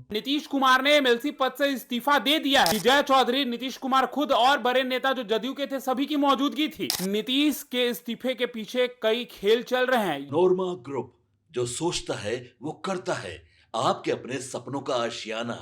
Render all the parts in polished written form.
नीतीश कुमार ने एमएलसी पद से इस्तीफा दे दिया है। विजय चौधरी, नीतीश कुमार खुद और बड़े नेता जो जदयू के थे सभी की मौजूदगी थी। नीतीश के इस्तीफे के पीछे कई खेल चल रहे हैं। नोरमा ग्रुप, जो सोचता है वो करता है। आपके अपने सपनों का आशियाना।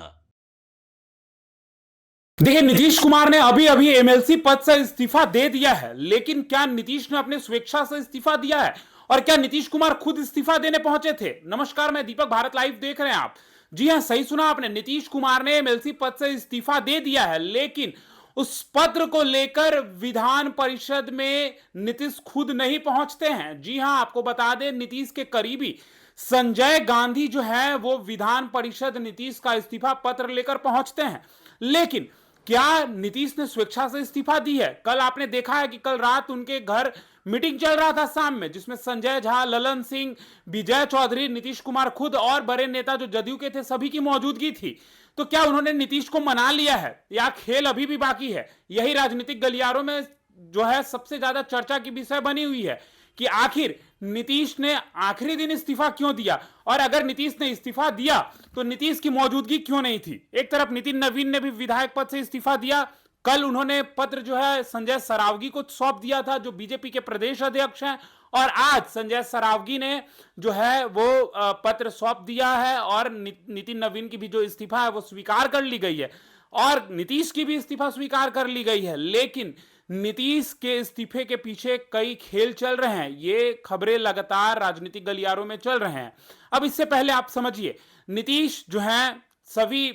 देखिए, नीतीश कुमार ने अभी अभी एमएलसी पद से इस्तीफा दे दिया है, लेकिन क्या नीतीश ने अपने स्वेच्छा से इस्तीफा दिया है और क्या नीतीश कुमार खुद इस्तीफा देने पहुंचे थे? नमस्कार, मैं दीपक, भारत लाइव देख रहे हैं आप। जी हां, सही सुना आपने, नीतीश कुमार ने एमएलसी पद से इस्तीफा दे दिया है, लेकिन उस पत्र को लेकर विधान परिषद में नीतीश खुद नहीं पहुंचते हैं। जी हां, आपको बता दें, नीतीश के करीबी संजय गांधी जो है वो विधान परिषद नीतीश का इस्तीफा पत्र लेकर पहुंचते हैं, लेकिन क्या नीतीश ने स्वेच्छा से इस्तीफा दी है? कल आपने देखा है कि कल रात उनके घर मीटिंग चल रहा था शाम में, जिसमें संजय झा, ललन सिंह, विजय चौधरी, नीतीश कुमार खुद और बड़े नेता जो जदयू के थे सभी की मौजूदगी थी। तो क्या उन्होंने नीतीश को मना लिया है या खेल अभी भी बाकी है? यही राजनीतिक गलियारों में जो है सबसे ज्यादा चर्चा की विषय बनी हुई है कि आखिर नीतीश ने आखिरी दिन इस्तीफा क्यों दिया, और अगर नीतीश ने इस्तीफा दिया तो नीतीश की मौजूदगी क्यों नहीं थी? एक तरफ नितिन नवीन ने भी विधायक पद से इस्तीफा दिया। कल उन्होंने पत्र जो है संजय सरावगी को सौंप दिया था, जो बीजेपी के प्रदेश अध्यक्ष हैं, और आज संजय सरावगी ने जो है वो पत्र सौंप दिया है और नितिन नवीन की भी जो इस्तीफा है वो स्वीकार कर ली गई है और नीतीश की भी इस्तीफा स्वीकार कर ली गई है। लेकिन नीतीश के इस्तीफे के पीछे कई खेल चल रहे हैं, ये खबरें लगातार राजनीतिक गलियारों में चल रहे हैं। अब इससे पहले आप समझिए, नीतीश जो हैं सभी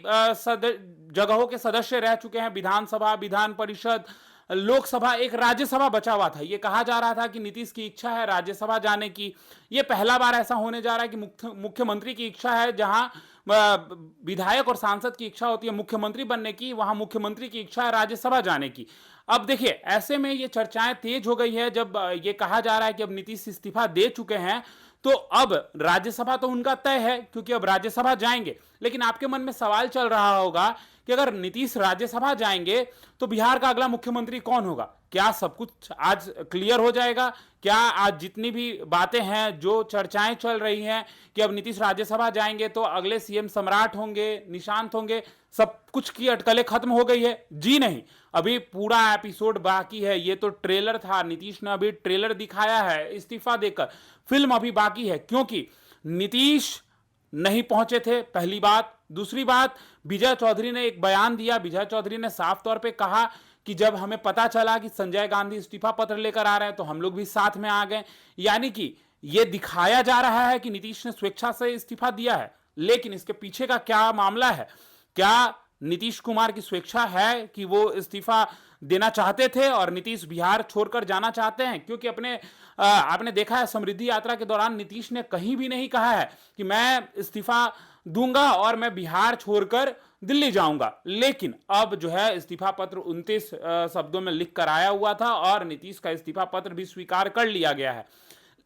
जगहों के सदस्य रह चुके हैं, विधानसभा, विधान परिषद, लोकसभा, एक राज्यसभा बचा हुआ था। ये कहा जा रहा था कि नीतीश की इच्छा है राज्यसभा जाने की। ये पहला बार ऐसा होने जा रहा है कि मुख्यमंत्री की इच्छा है, जहां विधायक और सांसद की इच्छा होती है मुख्यमंत्री बनने की, वहां मुख्यमंत्री की इच्छा है राज्यसभा जाने की। अब देखिए, ऐसे में ये चर्चाएं तेज हो गई है जब ये कहा जा रहा है कि अब नीतीश इस्तीफा दे चुके हैं, तो अब राज्यसभा तो उनका तय है क्योंकि अब राज्यसभा जाएंगे। लेकिन आपके मन में सवाल चल रहा होगा कि अगर नीतीश राज्यसभा जाएंगे तो बिहार का अगला मुख्यमंत्री कौन होगा? क्या सब कुछ आज क्लियर हो जाएगा? क्या आज जितनी भी बातें हैं, जो चर्चाएं चल रही हैं कि अब नीतीश राज्यसभा जाएंगे तो अगले सीएम सम्राट होंगे, निशांत होंगे, सब कुछ की अटकलें खत्म हो गई है? जी नहीं, अभी पूरा एपिसोड बाकी है। ये तो ट्रेलर था, नीतीश ने अभी ट्रेलर दिखाया है इस्तीफा देकर, फिल्म अभी बाकी है, क्योंकि नीतीश नहीं पहुंचे थे, पहली बात। दूसरी बात, विजय चौधरी ने एक बयान दिया। विजय चौधरी ने साफ तौर पे कहा कि जब हमें पता चला कि संजय गांधी इस्तीफा पत्र लेकर आ रहे हैं तो हम लोग भी साथ में आ गए। यानी कि यह दिखाया जा रहा है कि नीतीश ने स्वेच्छा से इस्तीफा दिया है, लेकिन इसके पीछे का क्या मामला है? क्या नीतीश कुमार की स्वेच्छा है कि वो इस्तीफा देना चाहते थे और नीतीश बिहार छोड़कर जाना चाहते हैं? क्योंकि आपने देखा है समृद्धि यात्रा के दौरान नीतीश ने कहीं भी नहीं कहा है कि मैं इस्तीफा दूंगा और मैं बिहार छोड़कर दिल्ली जाऊंगा। लेकिन अब जो है इस्तीफा पत्र 29 शब्दों में लिख कर आया हुआ था और नीतीश का इस्तीफा पत्र भी स्वीकार कर लिया गया है।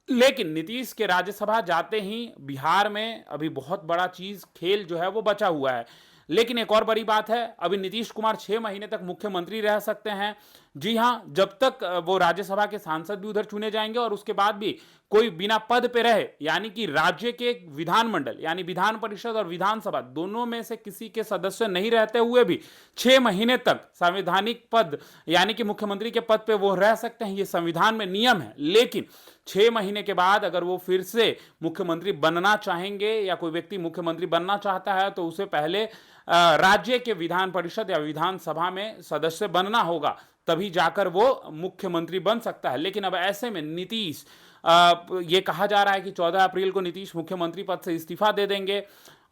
लेकिन नीतीश के राज्यसभा जाते ही बिहार में अभी बहुत बड़ा चीज, खेल जो है वो बचा हुआ है। लेकिन एक और बड़ी बात है, अभी नीतीश कुमार 6 महीने तक मुख्यमंत्री रह सकते हैं। जी हां, जब तक वो राज्यसभा के सांसद भी उधर चुने जाएंगे और उसके बाद भी कोई बिना पद पे रहे, यानी कि राज्य के विधानमंडल यानी विधान परिषद और विधानसभा दोनों में से किसी के सदस्य नहीं रहते हुए भी 6 महीने तक संवैधानिक पद यानी कि मुख्यमंत्री के पद पे वो रह सकते हैं। ये संविधान में नियम है। लेकिन 6 महीने के बाद अगर वो फिर से मुख्यमंत्री बनना चाहेंगे या कोई व्यक्ति मुख्यमंत्री बनना चाहता है तो उसे पहले राज्य के विधान परिषद या विधानसभा में सदस्य बनना होगा, तभी जाकर वो मुख्यमंत्री बन सकता है। लेकिन अब ऐसे में नीतीश, ये कहा जा रहा है कि 14 अप्रैल को नीतीश मुख्यमंत्री पद से इस्तीफा दे देंगे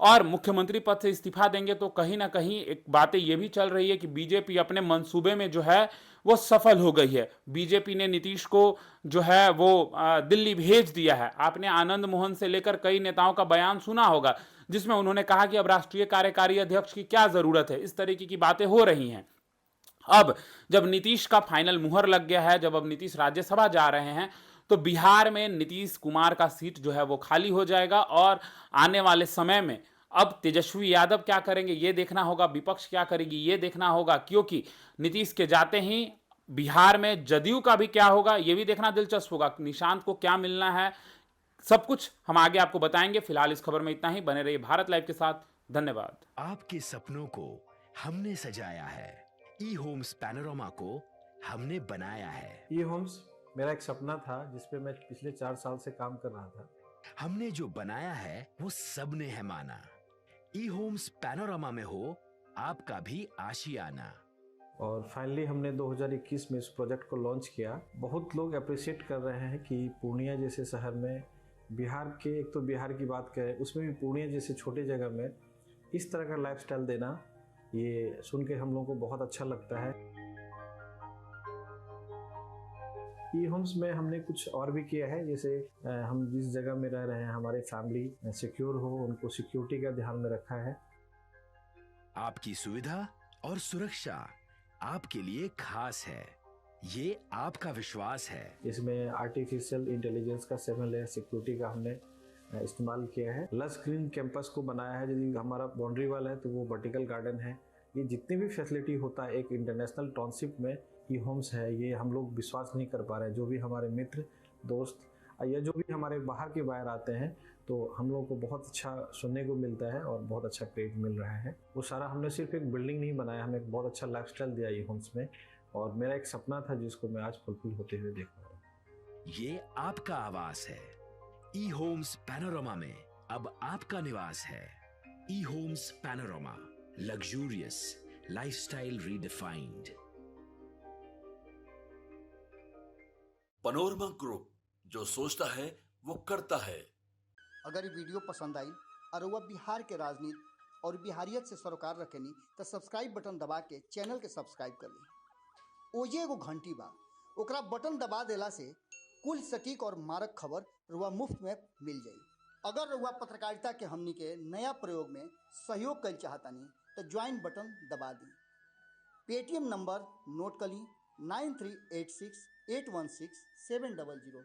और मुख्यमंत्री पद से इस्तीफा देंगे तो कहीं ना कहीं एक बातें ये भी चल रही है कि बीजेपी अपने मंसूबे में जो है वो सफल हो गई है। बीजेपी ने नीतीश को जो है वो दिल्ली भेज दिया है। आपने आनंद मोहन से लेकर कई नेताओं का बयान सुना होगा जिसमें उन्होंने कहा कि अब राष्ट्रीय कार्यकारी अध्यक्ष की क्या जरूरत है, इस तरीके की बातें हो रही हैं। अब जब नीतीश का फाइनल मुहर लग गया है, जब अब नीतीश राज्यसभा जा रहे हैं, तो बिहार में नीतीश कुमार का सीट जो है वो खाली हो जाएगा और आने वाले समय में अब तेजस्वी यादव क्या करेंगे ये देखना होगा, विपक्ष क्या करेगी ये देखना होगा, क्योंकि नीतीश के जाते ही बिहार में जदयू का भी क्या होगा ये भी देखना दिलचस्प होगा। निशांत को क्या मिलना है, सब कुछ हम आगे आपको बताएंगे। फिलहाल इस खबर में इतना ही। बने रहिए भारत लाइव के साथ। धन्यवाद। आपके सपनों को हमने सजाया है, ई होम्स पैनोरामा को हमने बनाया है। ई होम्स मेरा एक सपना था जिसपे मैं पिछले 4 साल से काम कर रहा था। हमने जो बनाया है वो सबने है माना। ई होम्स पैनोरामा में हो आपका भी आशियाना। और फाइनली हमने 2021 में इस प्रोजेक्ट को लॉन्च किया। बहुत लोग अप्रिशिएट कर रहे हैं कि पूर्णिया जैसे शहर में, बिहार के, एक तो बिहार की बात करें उसमें भी पूर्णिया जैसे छोटे जगह में इस तरह का लाइफस्टाइल देना, ये सुन के हम लोगों को बहुत अच्छा लगता है। ई होम्स में हमने कुछ और भी किया है, जैसे हम जिस जगह में रह रहे हैं हमारे फैमिली सिक्योर हो, उनको सिक्योरिटी का ध्यान में रखा है। आपकी सुविधा और सुरक्षा आपके लिए खास है, ये आपका विश्वास है। इसमें आर्टिफिशियल इंटेलिजेंस का 7 लेयर सिक्योरिटी का हमने इस्तेमाल किया है। लस ग्रीन कैंपस को बनाया है। यदि हमारा बाउंड्री वाल है तो वो वर्टिकल गार्डन है। ये जितनी भी फैसिलिटी होता है एक इंटरनेशनल टाउनशिप में, ई होम्स है, ये हम लोग विश्वास नहीं कर पा रहे हैं। जो भी हमारे मित्र दोस्त या जो भी हमारे बाहर के बाहर आते हैं तो हम लोगों को बहुत अच्छा सुनने को मिलता है और बहुत अच्छा क्रेडिट मिल रहा है। वो सारा हमने सिर्फ एक बिल्डिंग नहीं बनाया, हमें एक बहुत अच्छा लाइफस्टाइल दिया ई होम्स में, और मेरा एक सपना था जिसको मैं आज फुलफिल होते हुए देख रहा हूँ। ये आपका आवास है। ई होम्स पैनोरामा में अब आपका निवास है। E Homes Panorama, luxurious lifestyle redefined. Panorama Group, जो सोचता है वो करता है। अगर ये वीडियो पसंद आई और वह बिहार के राजनीति और बिहारियत से सरोकार रखेनी तो सब्सक्राइब बटन दबा के चैनल के सब्सक्राइब कर ली। ओजे एगो घंटी बा, ओकरा बटन दबा देला से कुल सटीक और मारक खबर रुआ मुफ्त में मिल जाई। अगर रुआ पत्रकारिता के हमनी के नया प्रयोग में सहयोग कर चाहतानी तो ज्वाइन बटन दबा दी। पेटीएम नंबर नोट कर ली 9386816700।